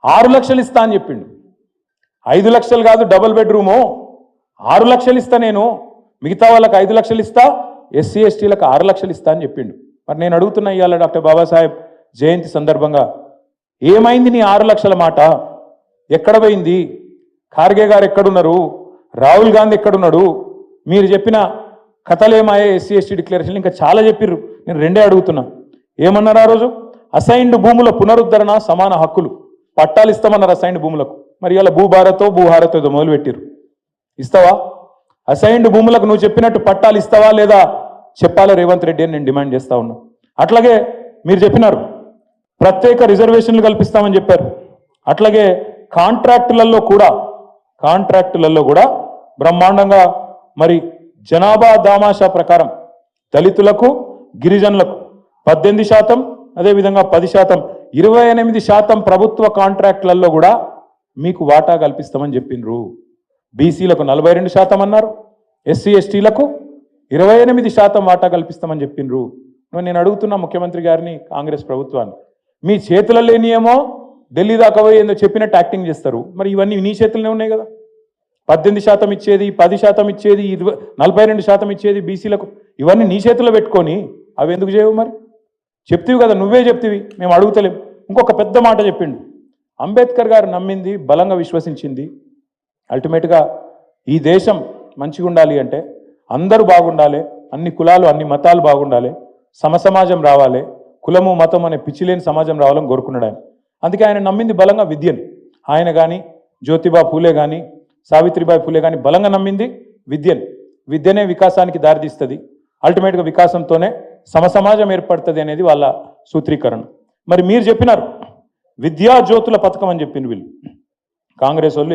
6 లక్షలు ఇస్తా అని చెప్పిండు. 5 లక్షలు కాదు డబుల్ బెడ్రూము, 6 లక్షలు ఇస్తా నేను, మిగతా వాళ్ళకి 5 లక్షలు ఇస్తా, ఎస్సీ ఎస్టీలకు 6 లక్షలు ఇస్తా అని చెప్పిండు. మరి నేను అడుగుతున్నా ఇవాళ డాక్టర్ బాబాసాహెబ్ జయంతి సందర్భంగా ఏమైంది నీ 6 లక్షల మాట? ఎక్కడ పోయింది? ఖార్గే గారు ఎక్కడున్నారు? రాహుల్ గాంధీ ఎక్కడున్నాడు? మీరు చెప్పిన కథలేమాయే ఎస్సీ ఎస్టీ డిక్లరేషన్ ఇంకా చాలా చెప్పిర్రు. నేను రెండే అడుగుతున్నా. ఏమన్నారు ఆ రోజు? అసైన్డ్ భూముల పునరుద్ధరణ, సమాన హక్కులు, పట్టాలు ఇస్తామన్నారు అసైన్డ్ భూములకు. మరి ఇలా భూభారతో భూహారతో ఏదో మొదలు పెట్టిర్రు. ఇస్తావా? అసైన్డ్ భూములకు నువ్వు చెప్పినట్టు పట్టాలు ఇస్తావా లేదా చెప్పాలి రేవంత్ రెడ్డి అని నేను డిమాండ్ చేస్తా ఉన్నా. అట్లాగే మీరు చెప్పినారు ప్రత్యేక రిజర్వేషన్లు కల్పిస్తామని చెప్పారు. అట్లాగే కాంట్రాక్టులలో కూడా బ్రహ్మాండంగా మరి జనాభా దామాషా ప్రకారం దళితులకు, గిరిజనులకు 18%, అదేవిధంగా 10%, 28% ప్రభుత్వ కాంట్రాక్టులలో కూడా మీకు వాటా కల్పిస్తామని చెప్పిండ్రు. బీసీలకు 42% అన్నారు, ఎస్సీ ఎస్టీలకు 28% వాటా కల్పిస్తామని చెప్పిండ్రు. నేను అడుగుతున్నా ముఖ్యమంత్రి గారిని, కాంగ్రెస్ ప్రభుత్వాన్ని, మీ చేతుల్లో లేనియేమో ఢిల్లీ దాకా పోయి ఏందో చెప్పినట్టు యాక్టింగ్ చేస్తారు. మరి ఇవన్నీ నీ చేతుల్లోనే ఉన్నాయి కదా. 18% ఇచ్చేది, 10% ఇచ్చేది, 42% ఇచ్చేది బీసీలకు, ఇవన్నీ నీ చేతుల్లో పెట్టుకొని అవి ఎందుకు చేయవు? మరి చెప్తివి కదా, నువ్వే చెప్తివి, మేము అడుగుతలేం. ఇంకొక పెద్ద మాట చెప్పిండు. అంబేద్కర్ గారు నమ్మింది, బలంగా విశ్వసించింది, అల్టిమేట్గా ఈ దేశం మంచిగా ఉండాలి అంటే అందరూ బాగుండాలి, అన్ని కులాలు అన్ని మతాలు బాగుండాలి, సమసమాజం రావాలి, కులము మతం అనే పిచ్చిలేని సమాజం రావాలని కోరుకున్నాడు ఆయన. అందుకే ఆయన నమ్మింది బలంగా విద్యను. ఆయన కానీ, జ్యోతిబా ఫూలే కానీ, సావిత్రిబాయి ఫూలే కానీ బలంగా నమ్మింది విద్యను. విద్యనే వికాసానికి దారితీస్తుంది, అల్టిమేట్గా వికాసంతోనే సమసమాజం ఏర్పడుతుంది అనేది వాళ్ళ సూత్రీకరణ. మరి మీరు చెప్పినారు విద్యా జ్యోతుల పథకం అని చెప్పింది వీళ్ళు కాంగ్రెస్ వాళ్ళు.